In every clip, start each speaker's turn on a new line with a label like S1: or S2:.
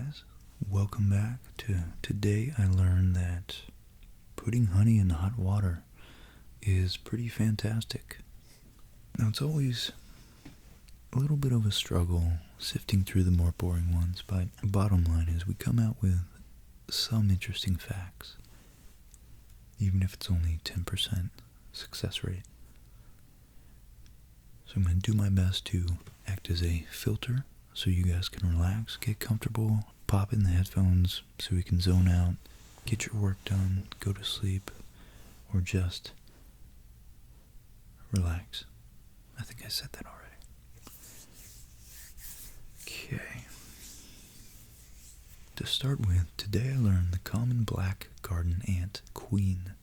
S1: guys, welcome back to today. I learned that putting honey in hot water is pretty fantastic. Now it's always a little bit of a struggle sifting through the more boring ones, but bottom line is we come out with some interesting facts, even if it's only 10% success rate. So I'm going to do my best to act as a filter so you guys can relax, get comfortable, pop in the headphones so we can zone out, get your work done, go to sleep, or just relax. I think I said that already. Okay. To start with, today I learned the common black garden ant, queen,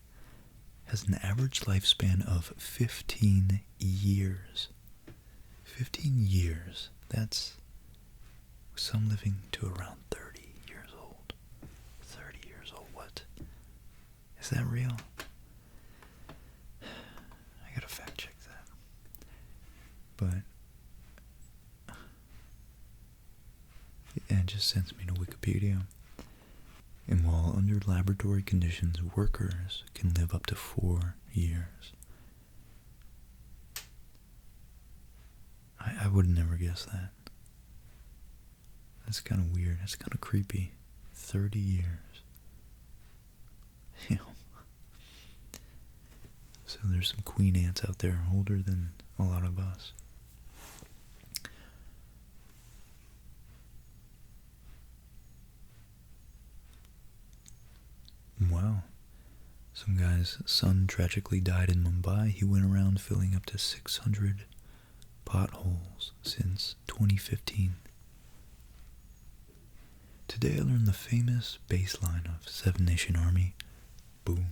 S1: has an average lifespan of 15 years. 15 years. That's some living to around 30 years old. 30 years old, what? Is that real? I gotta fact check that. But it just sends me to Wikipedia. And while under laboratory conditions, workers can live up to 4 years. I would never guess that. That's kind of weird. That's kind of creepy. 30 years. So there's some queen ants out there older than a lot of us. Wow. Some guy's son tragically died in Mumbai. He went around filling up to 600 potholes since 2015. Today I learned the famous bass line of Seven Nation Army. Boom,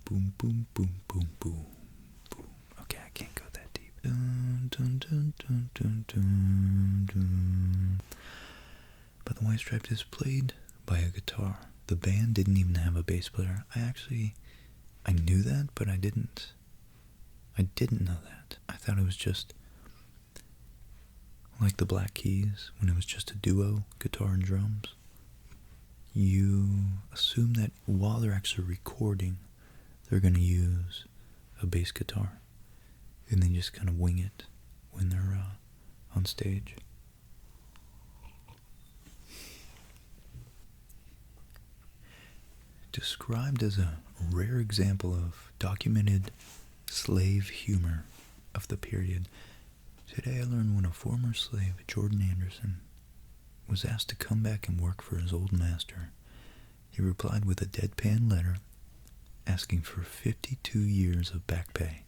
S1: boom, boom, boom, boom, boom, boom. Okay, I can't go that deep. Dun, dun, dun, dun, dun, dun, dun. But the White Stripes is played by a guitar. The band didn't even have a bass player. I knew that, but I didn't know that. I thought it was just like the Black Keys, when it was just a duo, guitar and drums. You assume that while they're actually recording, they're going to use a bass guitar, and then just kind of wing it when they're on stage. Described as a rare example of documented slave humor of the period, today I learned when a former slave, Jordan Anderson, was asked to come back and work for his old master, he replied with a deadpan letter asking for 52 years of back pay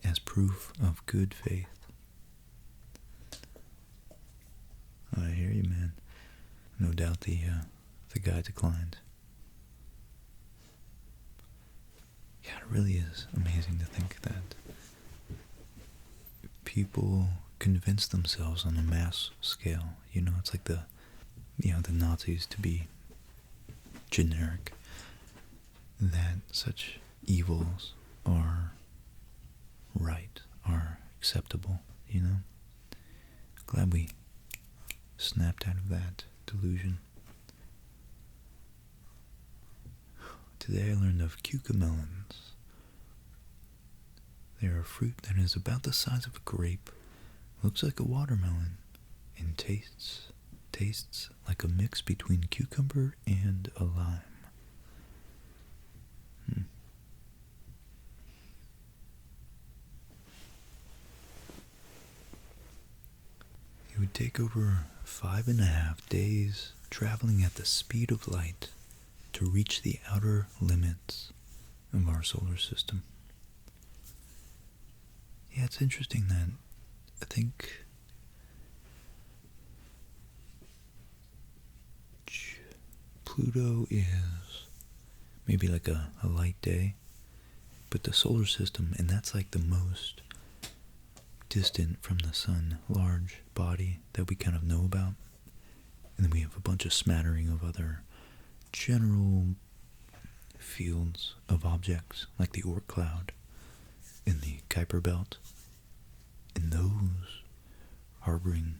S1: as proof of good faith. I hear you, man. No doubt the guy declined. Yeah, it really is amazing to think that people convince themselves on a mass scale. You know, it's like the Nazis, to be generic, that such evils are right, are acceptable, you know? Glad we snapped out of that delusion. Today I learned of cucamelons. They are a fruit that is about the size of a grape, looks like a watermelon, and tastes like a mix between cucumber and a lime. It would take over 5.5 days traveling at the speed of light to reach the outer limits of our solar system. Yeah, it's interesting that I think Pluto is maybe like a light day, but the solar system, and that's like the most distant from the sun, large body that we kind of know about. And then we have a bunch of smattering of other general fields of objects, like the Oort cloud in the Kuiper belt, and those harboring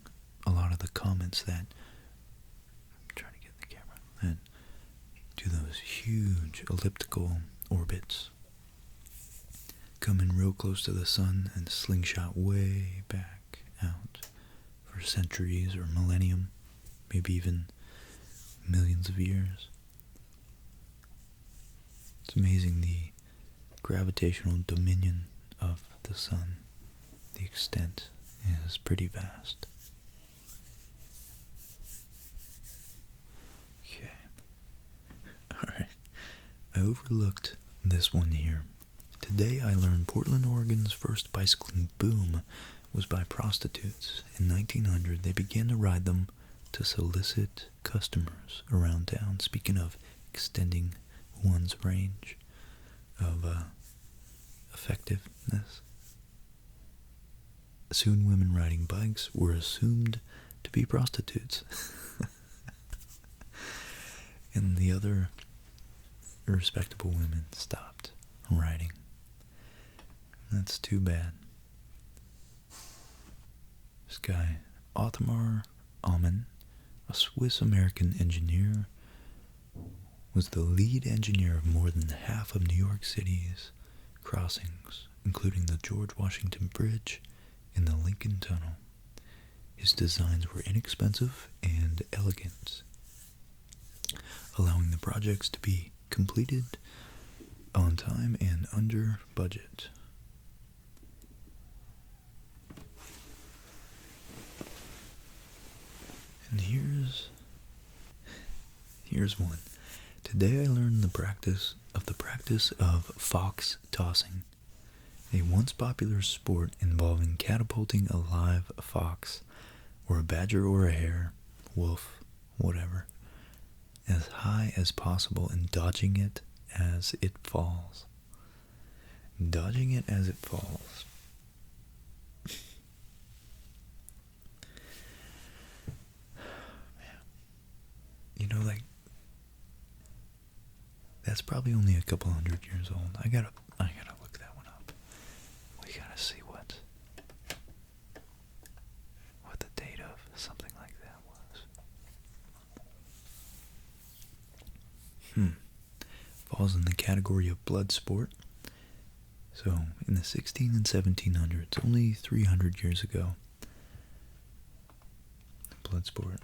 S1: a lot of the comets that, I'm and do those huge elliptical orbits, come in real close to the sun and slingshot way back out for centuries or millennium, maybe even millions of years. It's amazing the gravitational dominion of the sun. The extent is pretty vast. Okay. Alright. I overlooked this one here. Today I learned Portland, Oregon's first bicycling boom was by prostitutes. In 1900, they began to ride them to solicit customers around town. Speaking of extending one's range of effectiveness. Soon women riding bikes were assumed to be prostitutes. And the other respectable women stopped riding. That's too bad. This guy, Otmar Amann, a Swiss-American engineer, was the lead engineer of more than half of New York City's crossings, including the George Washington Bridge and the Lincoln Tunnel. His designs were inexpensive and elegant, allowing the projects to be completed on time and under budget. And here's one. Today I learned the practice of fox tossing, a once popular sport involving catapulting a live fox, or a badger or a hare, wolf, whatever, as high as possible and dodging it as it falls. Dodging it as it falls. Man. You know, like, that's probably only a couple hundred years old. I gotta look that one up. We gotta see what the date of something like that was. Falls in the category of Bloodsport. So, in the 16 and 1700s, only 300 years ago, Bloodsport.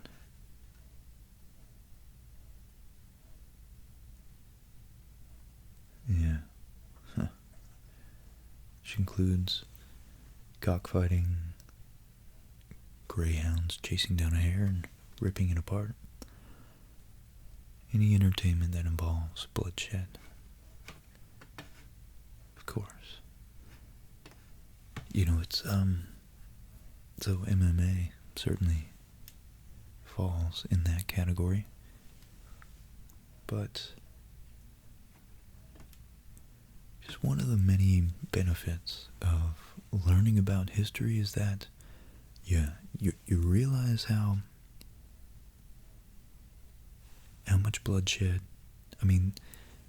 S1: Yeah. Which includes cockfighting, greyhounds chasing down a hare and ripping it apart. Any entertainment that involves bloodshed. Of course. You know, it's, so MMA certainly falls in that category. But just one of the many benefits of learning about history is that you realize how much bloodshed. I mean,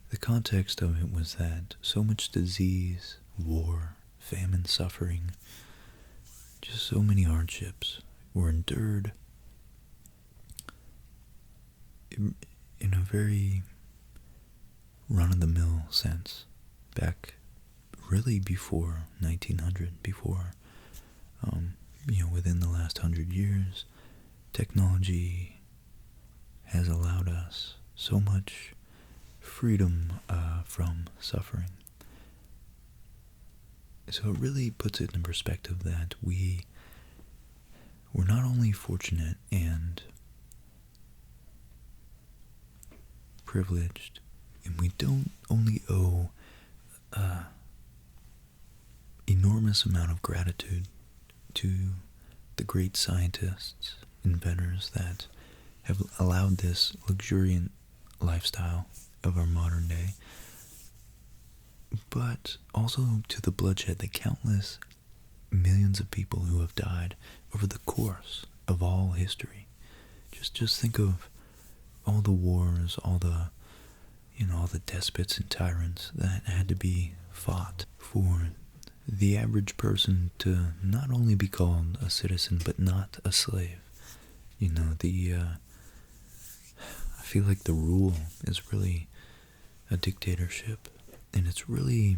S1: the context of it was that so much disease, war, famine, suffering, just so many hardships were endured in a very run-of-the-mill sense back really before 1900, before, within the last 100 years, technology has allowed us so much freedom from suffering. So it really puts it in perspective that we're not only fortunate and privileged, and we don't only owe enormous amount of gratitude to the great scientists, inventors that have allowed this luxuriant lifestyle of our modern day, but also to the bloodshed, the countless millions of people who have died over the course of all history. Just think of all the wars, all the despots and tyrants that had to be fought for the average person to not only be called a citizen, but not a slave. I feel like the rule is really a dictatorship, and it's really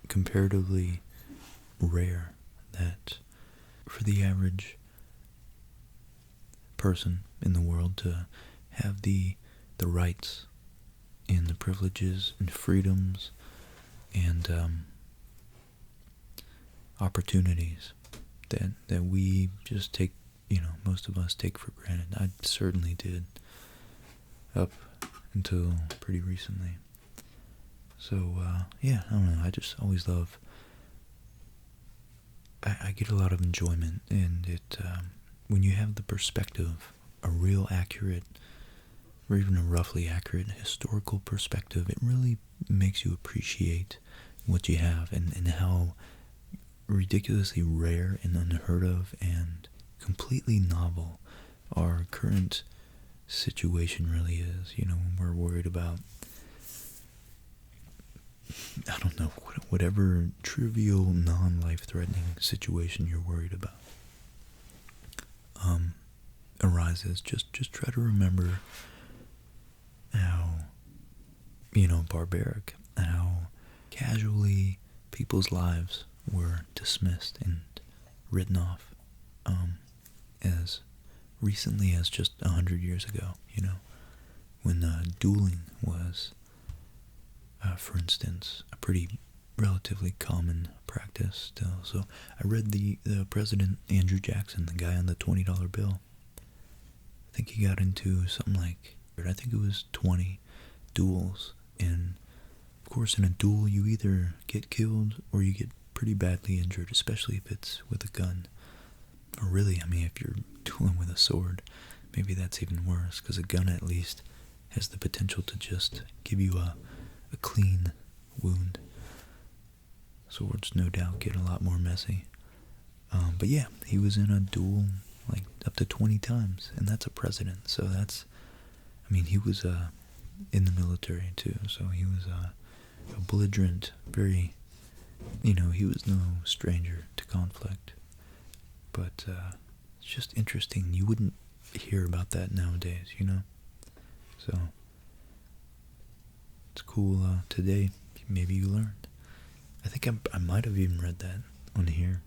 S1: comparatively rare that for the average person in the world to have the rights and the privileges and freedoms and opportunities that we just take, most of us take for granted. I certainly did up until pretty recently. So, yeah, I don't know, I just always love, I get a lot of enjoyment, and it, when you have the perspective, a real accurate, or even a roughly accurate historical perspective, it really makes you appreciate what you have, and how ridiculously rare and unheard of and completely novel our current situation really is. When we're worried about, I don't know, whatever trivial, non-life-threatening situation you're worried about arises, just try to remember how, barbaric, how casually people's lives were dismissed and written off as recently as just 100 years ago, when dueling was, for instance, a pretty relatively common practice still. So I read the President Andrew Jackson, the guy on the $20 bill. I think he got into something like, I think it was 20 duels, and of course in a duel you either get killed or you get pretty badly injured, especially if it's with a gun. Or really, if you're dueling with a sword, maybe that's even worse, because a gun at least has the potential to just give you a clean wound. Swords no doubt get a lot more messy. But yeah, he was in a duel like up to 20 times, and that's a president, so that's, he was in the military too, so he was a belligerent, very, he was no stranger to conflict. But it's just interesting. You wouldn't hear about that nowadays, So it's cool. Today, maybe you learned. I think I might have even read that on here.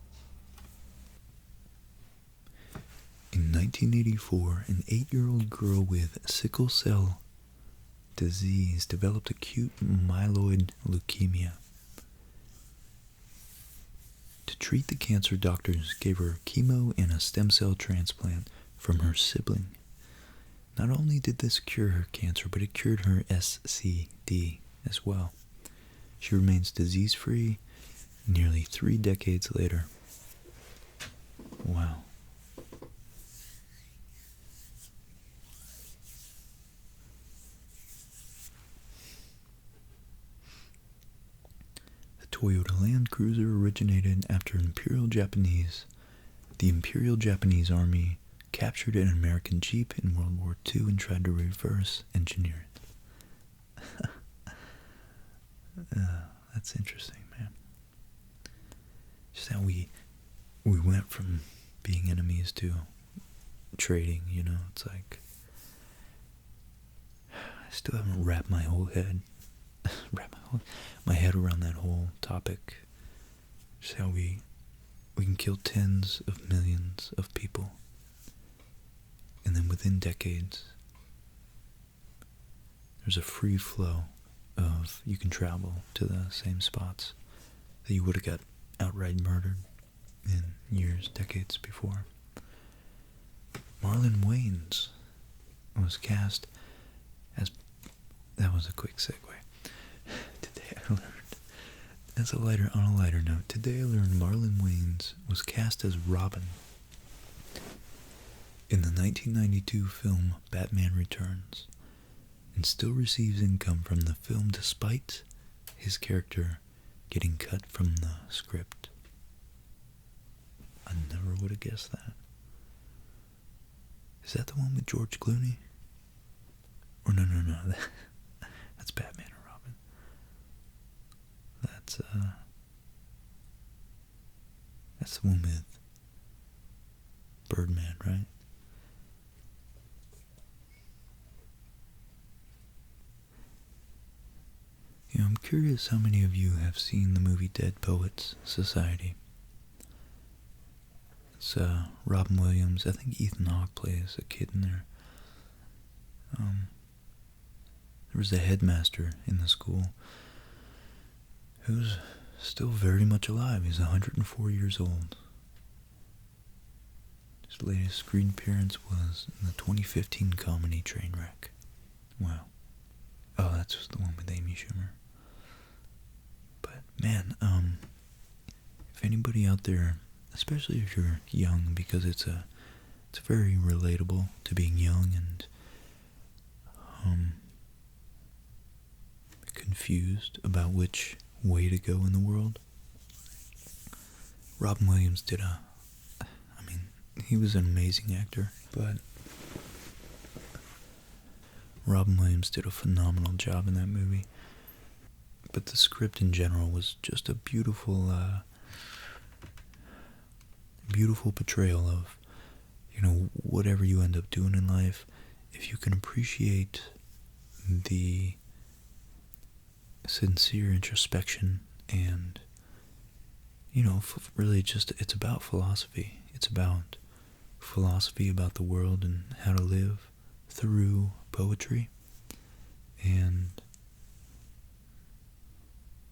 S1: In 1984, an 8-year-old girl with sickle cell disease developed acute myeloid leukemia. To treat the cancer, doctors gave her chemo and a stem cell transplant from her sibling. Not only did this cure her cancer, but it cured her SCD as well. She remains disease-free nearly 3 decades later. Wow. Toyota Land Cruiser originated after the Imperial Japanese Army captured an American Jeep in World War II and tried to reverse engineer it. That's interesting, man. Just how we went from being enemies to trading, it's like, I still haven't wrapped my whole head my head around that whole topic. Just how we can kill tens of millions of people, and then within decades there's a free flow of, you can travel to the same spots that you would have got outright murdered in decades before. Marlon Wayans was cast as, that was a quick segue. Today I learned, on a lighter note, today I learned Marlon Wayans was cast as Robin in the 1992 film Batman Returns, and still receives income from the film despite his character getting cut from the script. I never would have guessed that. Is that the one with George Clooney? Or no, that's Batman and Robin. That's the one with Birdman, right? I'm curious how many of you have seen the movie Dead Poets Society. It's Robin Williams. I think Ethan Hawke plays a kid in there. There was a headmaster in the school who's still very much alive. He's 104 years old. His latest screen appearance was in the 2015 comedy Trainwreck. Wow. Oh, that's just the one with Amy Schumer. But, man, if anybody out there, especially if you're young, because it's very relatable to being young and confused about which way to go in the world. Robin Williams he was an amazing actor, but Robin Williams did a phenomenal job in that movie. But the script in general was just a beautiful, beautiful portrayal of, whatever you end up doing in life, if you can appreciate the sincere introspection and, really just, it's about philosophy. It's about philosophy about the world and how to live through poetry. And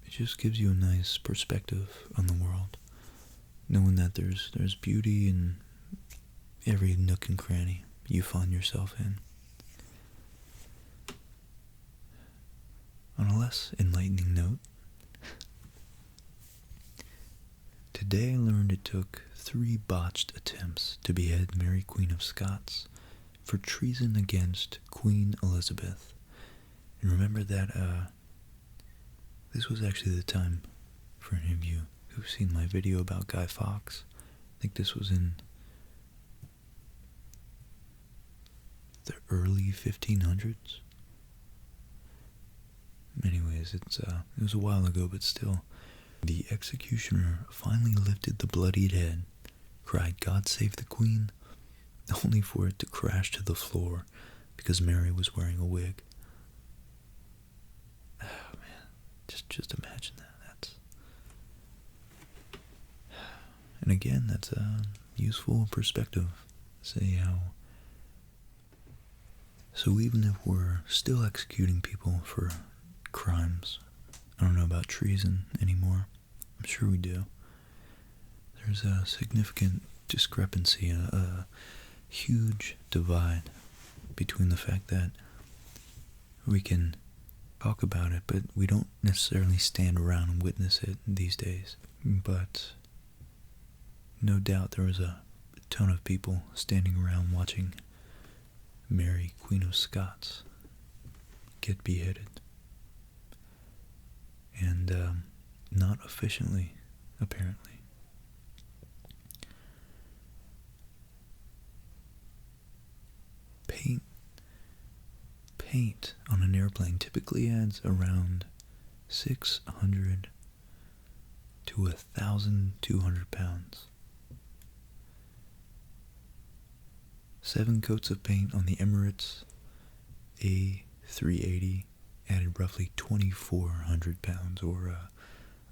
S1: it just gives you a nice perspective on the world, knowing that there's beauty in every nook and cranny you find yourself in. On a less enlightening note, today I learned it took 3 botched attempts to behead Mary Queen of Scots for treason against Queen Elizabeth. And remember that this was actually the time, for any of you who've seen my video about Guy Fawkes, I think this was in the early 1500s. Anyways, it was a while ago, but still. The executioner finally lifted the bloodied head, cried, "God save the Queen," only for it to crash to the floor because Mary was wearing a wig. Oh man, just imagine that. And again, that's a useful perspective. See how. So even if we're still executing people for crimes, I don't know about treason anymore. I'm sure we do. There's a significant discrepancy, a huge divide between the fact that we can talk about it, but we don't necessarily stand around and witness it these days. But no doubt there was a ton of people standing around watching Mary, Queen of Scots, get beheaded. And not efficiently, apparently. Paint on an airplane typically adds around 600 to 1,200 pounds. 7 coats of paint on the Emirates A380 added roughly 2,400 pounds, or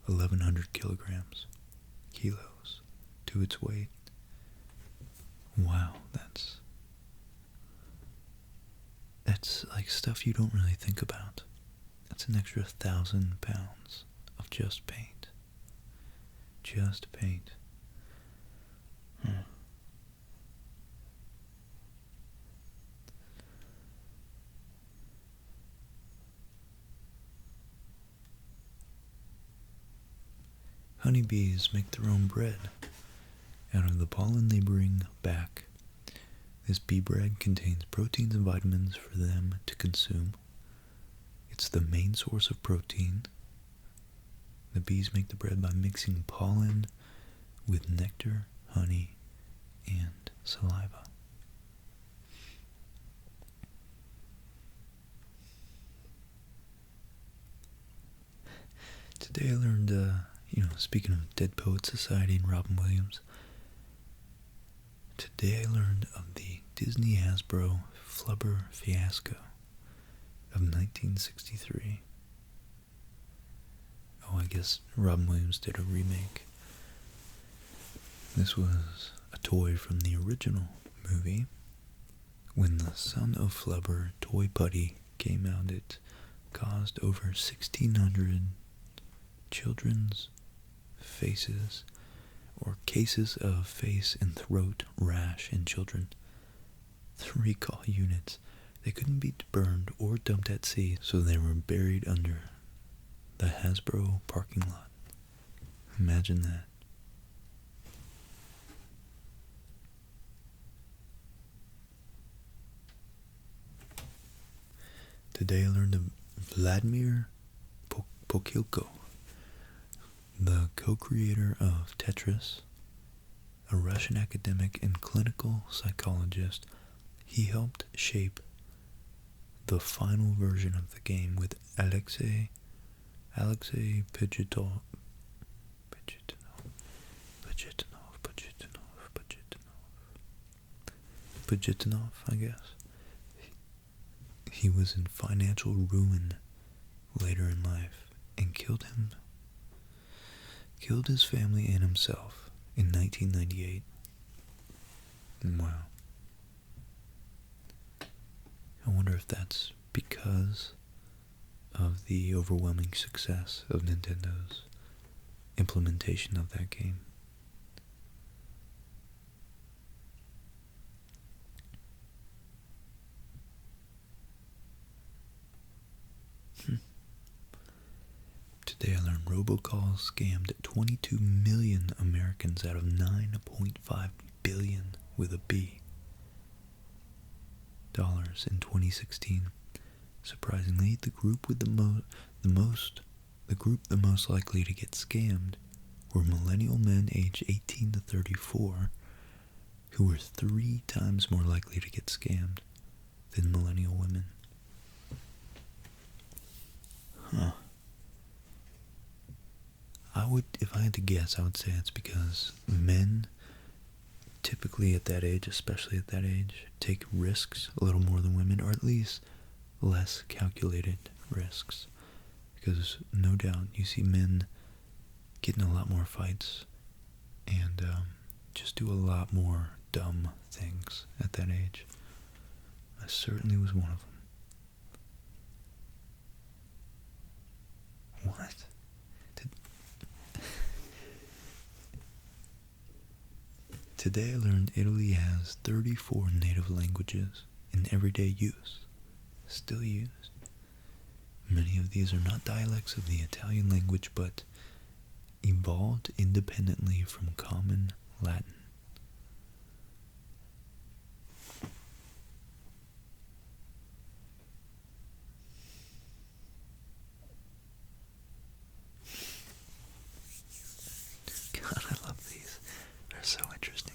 S1: 1,100 kilos to its weight. Wow, that's like stuff you don't really think about. That's an extra 1,000 pounds of just paint. Just paint. Honeybees make their own bread out of the pollen they bring back. This bee bread contains proteins and vitamins for them to consume. It's the main source of protein. The bees make the bread by mixing pollen with nectar, honey, and saliva. Today I learned, speaking of Dead Poets Society and Robin Williams, today I learned of the Disney Hasbro Flubber fiasco of 1963. I guess Robin Williams did a remake. This was a toy from the original movie. When the Son of Flubber toy putty came out, it caused over 1,600 children's faces or cases of face and throat rash in children. 3 recall units. They couldn't be burned or dumped at sea, so they were buried under the Hasbro parking lot. Imagine that. Today I learned of Vladimir Pokilko, the co-creator of Tetris, a Russian academic and clinical psychologist. He helped shape the final version of the game with Alexei Pajitnov, I guess. He was in financial ruin later in life and killed his family and himself in 1998. Wow. I wonder if that's because of the overwhelming success of Nintendo's implementation of that game. Today I learned robocalls scammed 22 million Americans out of 9.5 billion with a B dollars in 2016. Surprisingly, the group the most likely to get scammed were millennial men aged 18 to 34, who were 3 times more likely to get scammed than millennial women. Huh. If I had to guess, I would say it's because men typically at that age, especially at that age, take risks a little more than women, or at least less calculated risks. Because no doubt you see men get in a lot more fights and just do a lot more dumb things at that age. I certainly was one of them. What? Today I learned Italy has 34 native languages in everyday use, still used. Many of these are not dialects of the Italian language, but evolved independently from Common Latin. God, I love these. They're so interesting.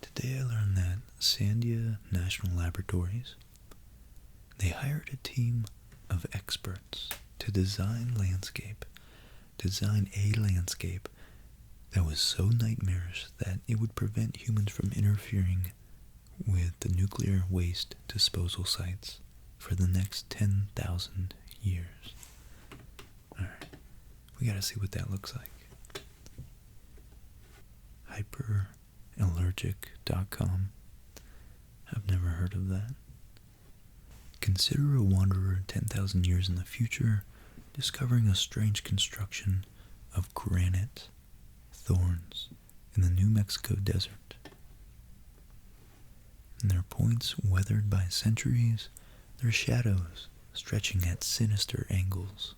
S1: Today I learned that Sandia National Laboratories, they hired a team of experts to design a landscape that was so nightmarish that it would prevent humans from interfering with the nuclear waste disposal sites for the next 10,000 years. Alright, we gotta see what that looks like. Hyperallergic.com. I've never heard of that. Consider a wanderer 10,000 years in the future, discovering a strange construction of granite thorns in the New Mexico desert. And their points weathered by centuries, their shadows stretching at sinister angles.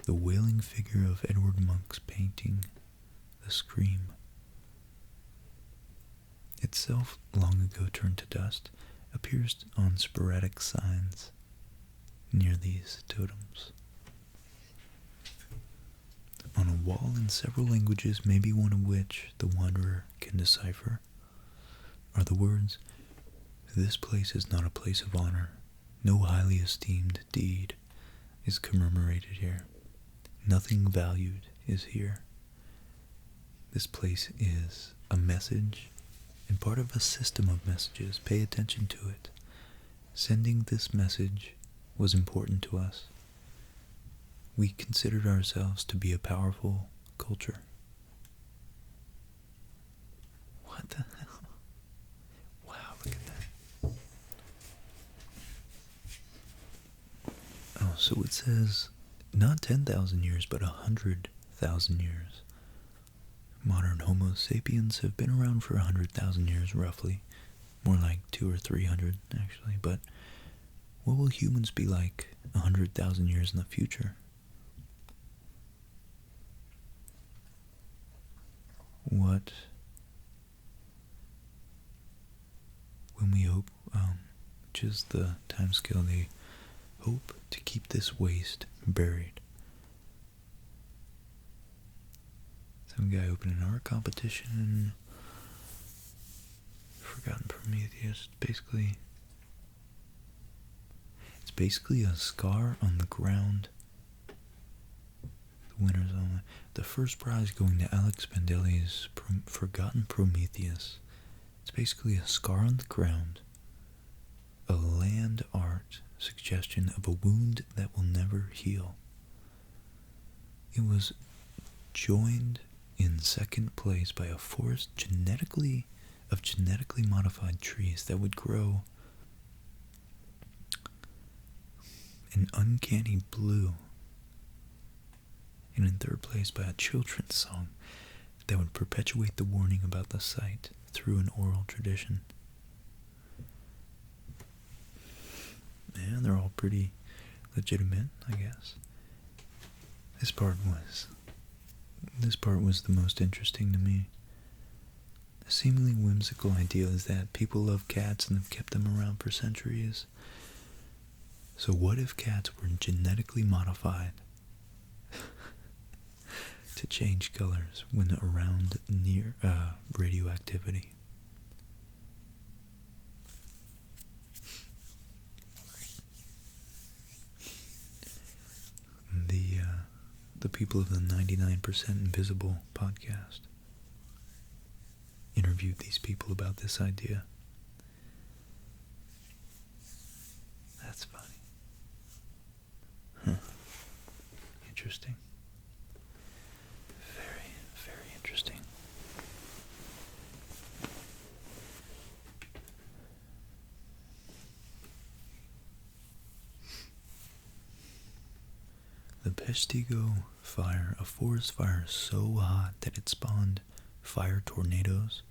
S1: The wailing figure of Edward Monk's painting, The Scream, itself long ago turned to dust, appears on sporadic signs near these totems. On a wall in several languages, maybe one of which the wanderer can decipher, are the words, "This place is not a place of honor. No highly esteemed deed is commemorated here. Nothing valued is here. This place is a message and part of a system of messages. Pay attention to it. Sending this message was important to us. We considered ourselves to be a powerful culture. What the hell? Wow, look at that. Oh, so it says not 10,000 years, but 100,000 years. Modern Homo sapiens have been around for 100,000 years, roughly. More like 200 or 300, actually. But what will humans be like 100,000 years in the future? What, when we hope, which is the time scale, they hope to keep this waste buried. Some guy opening an art competition. Forgotten Prometheus. It's basically a scar on the ground. The winner's only. The first prize going to Alex Bandeli's Forgotten Prometheus. It's basically a scar on the ground. A land art suggestion of a wound that will never heal. It was joined in second place by a forest of genetically modified trees that would grow an uncanny blue, and in third place by a children's song that would perpetuate the warning about the site through an oral tradition. Yeah, they're all pretty legitimate, I guess. This part was the most interesting to me. A seemingly whimsical idea is that people love cats and have kept them around for centuries. So what if cats were genetically modified to change colors when around near radioactivity? The people of the 99% Invisible podcast interviewed these people about this idea. That's funny. Huh. Interesting. Very, very interesting. The Peshtigo fire, a forest fire so hot that it spawned fire tornadoes,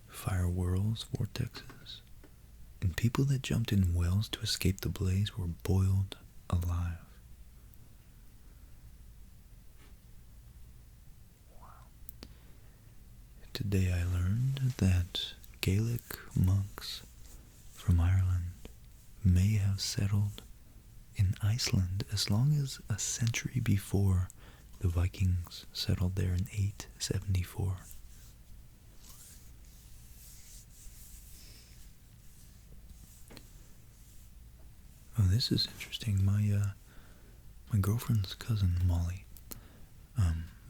S1: fire whirls, vortexes, and people that jumped in wells to escape the blaze were boiled alive. Wow. Today I learned that Gaelic monks from Ireland may have settled in Iceland as long as a century before the Vikings settled there in 874. Oh, this is interesting. My girlfriend's cousin Molly.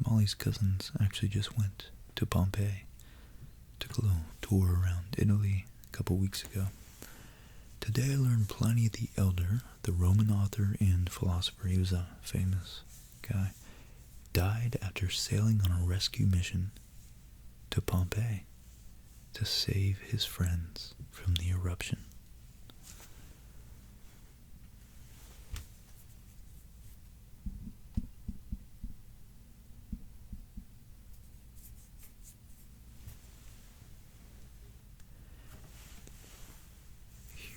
S1: Molly's cousins actually just went to Pompeii. Took a little tour around Italy a couple weeks ago. Today I learned Pliny the Elder, the Roman author and philosopher, he was a famous guy, died after sailing on a rescue mission to Pompeii to save his friends from the eruption.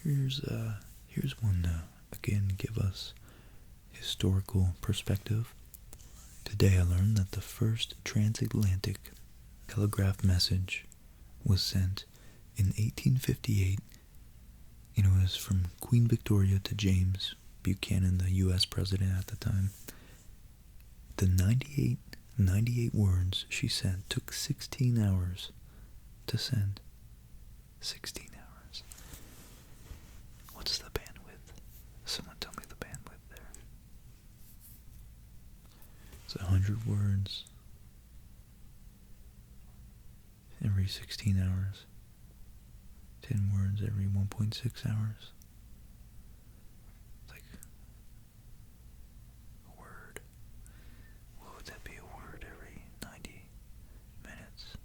S1: Here's one to, again, give us historical perspective. Today I learned that the first transatlantic telegraph message was sent in 1858, and it was from Queen Victoria to James Buchanan, the U.S. president at the time. The 98 words she sent took 16 hours to send. 16 hours. What's the bandwidth? Someone tell me the bandwidth there. It's 100 words. every 16 hours. 10 words every 1.6 hours. It's like a word. What would that be, a word every 90 minutes?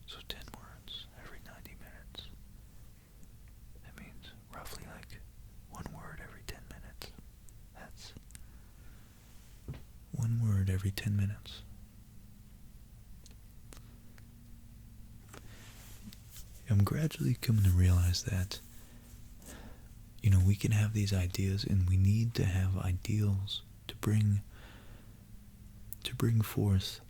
S1: So 10 words every 90 minutes. That means roughly like one word every 10 minutes. That's one word every 10 minutes. I'm gradually coming to realize that, you know, we can have these ideas, and we need to have ideals to bring forth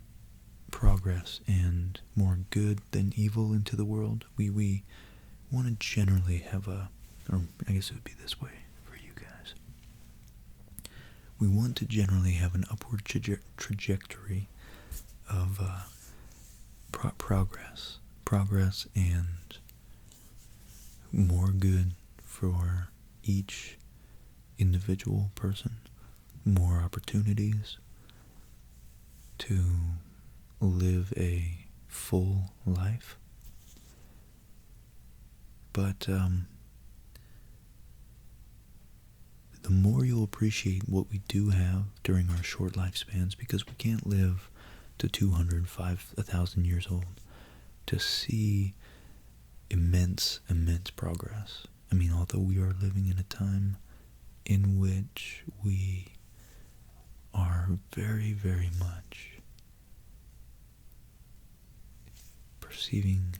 S1: progress and more good than evil into the world. We want to generally have or I guess it would be this way for you guys. We want to generally have an upward trajectory of progress and more good for each individual person, more opportunities to live a full life. But the more you'll appreciate what we do have during our short lifespans, because we can't live to 200, 1,000 years old, to see immense progress. I mean, although we are living in a time in which we are very, very much perceiving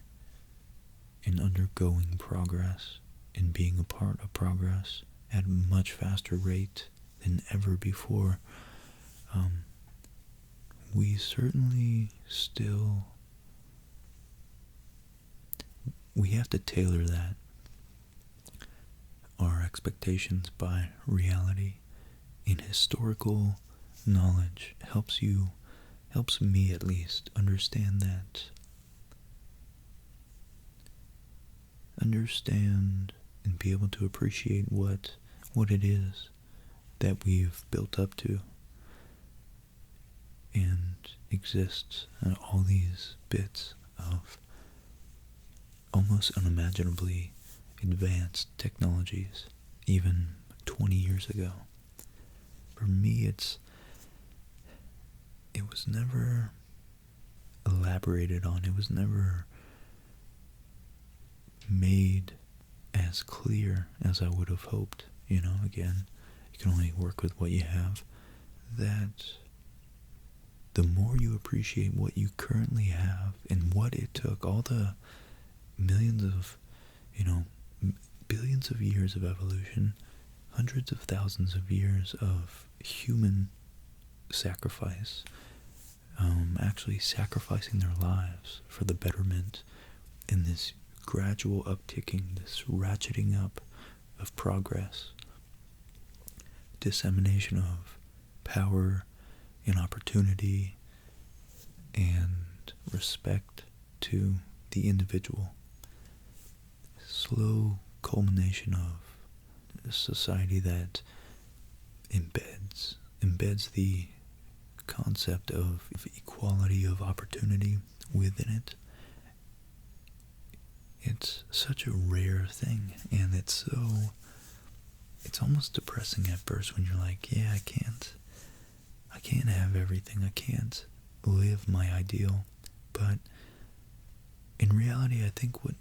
S1: and undergoing progress and being a part of progress at a much faster rate than ever before, we certainly still, we have to tailor that, our expectations by reality. In historical knowledge helps me at least understand and be able to appreciate what it is that we've built up to and exists, and all these bits of almost unimaginably advanced technologies even 20 years ago. For me, it was never elaborated on. It was never made as clear as I would have hoped. You know, again, you can only work with what you have. That the more you appreciate what you currently have and what it took, all the millions of, billions of years of evolution, hundreds of thousands of years of human sacrifice, actually sacrificing their lives for the betterment in this gradual upticking, this ratcheting up of progress, dissemination of power and opportunity and respect to the individual, slow culmination of a society that embeds the concept of equality of opportunity within it. It's such a rare thing, and it's almost depressing at first when you're like, yeah, I can't have everything, I can't live my ideal. But in reality, I think what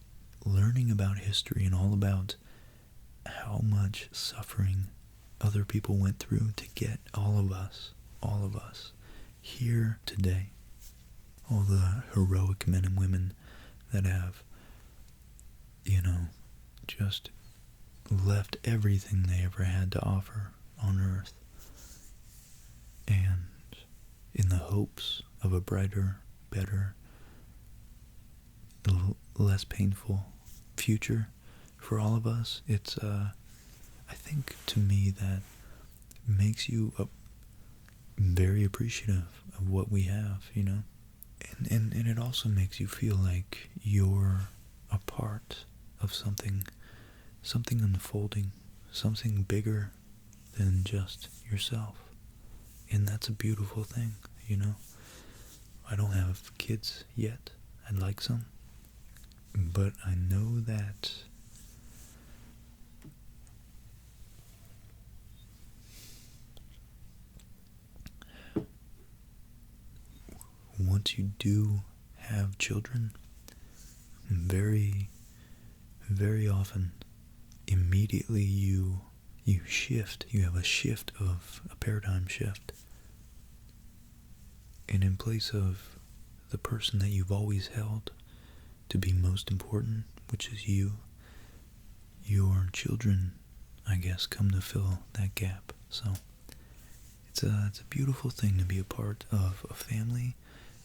S1: learning about history and all about how much suffering other people went through to get all of us here today, all the heroic men and women that have, just left everything they ever had to offer on earth, and in the hopes of a brighter, better, less painful future for all of us. It's I think to me that makes you very appreciative of what we have, and it also makes you feel like you're a part of something unfolding, something bigger than just yourself. And that's a beautiful thing, you know? I don't have kids yet. I'd like some. But I know that once you do have children, very, very often, immediately you shift. You have a shift of a paradigm shift. And in place of the person that you've always held to be most important, which is you, your children, I guess, come to fill that gap. So it's a beautiful thing to be a part of a family,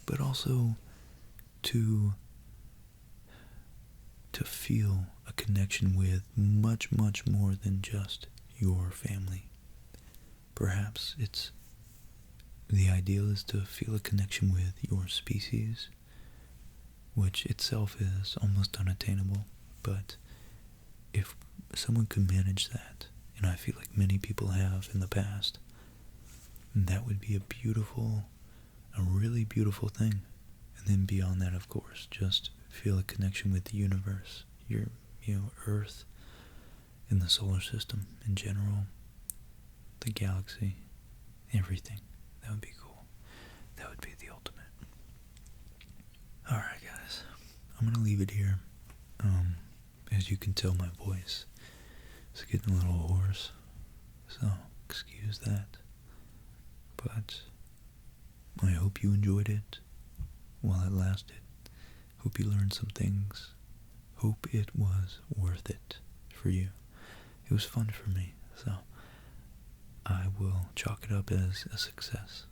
S1: but also to feel a connection with much, much more than just your family. Perhaps it's the ideal is to feel a connection with your species, which itself is almost unattainable, but if someone could manage that, and I feel like many people have in the past, that would be a really beautiful thing. And then beyond that, of course, just feel a connection with the universe, your, Earth, and the solar system in general, the galaxy, everything. That would be cool. That would be the ultimate. Alright, guys. I'm going to leave it here. As you can tell, my voice is getting a little hoarse, so excuse that. But I hope you enjoyed it while it lasted. Hope you learned some things. Hope it was worth it for you. It was fun for me, so I will chalk it up as a success.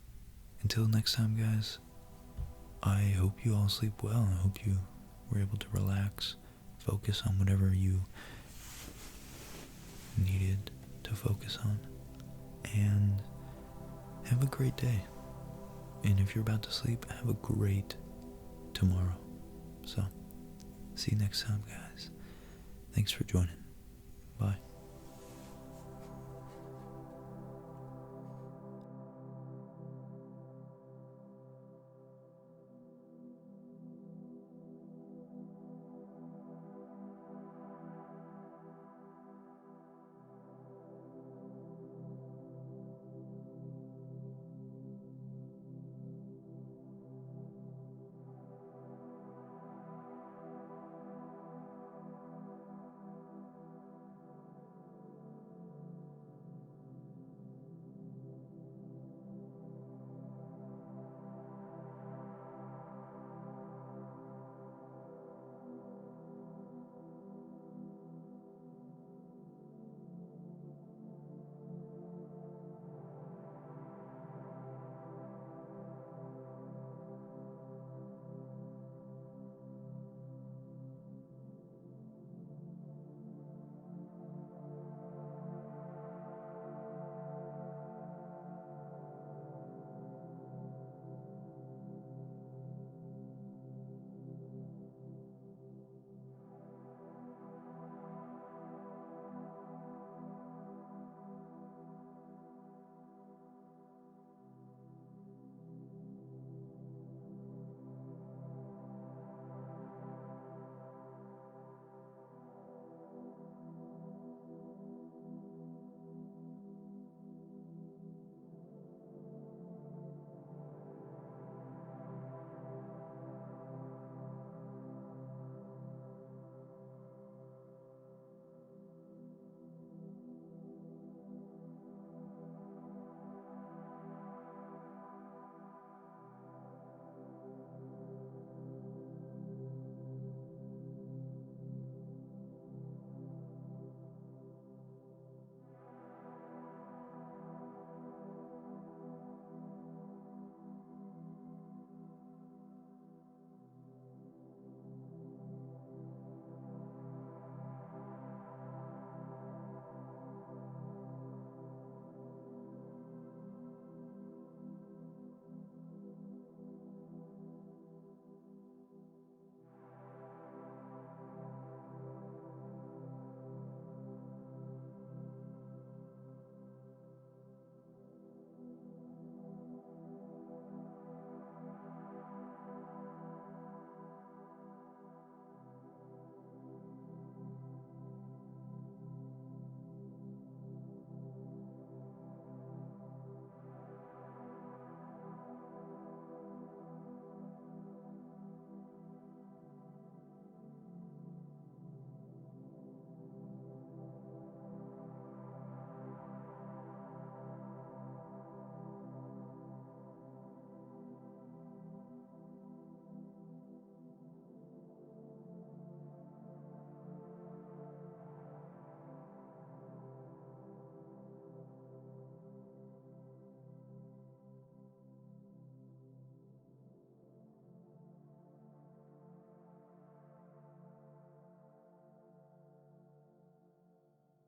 S1: Until next time, guys, I hope you all sleep well. I hope you were able to relax, focus on whatever you needed to focus on, and have a great day. And if you're about to sleep, have a great tomorrow. So, see you next time, guys. Thanks for joining. Bye.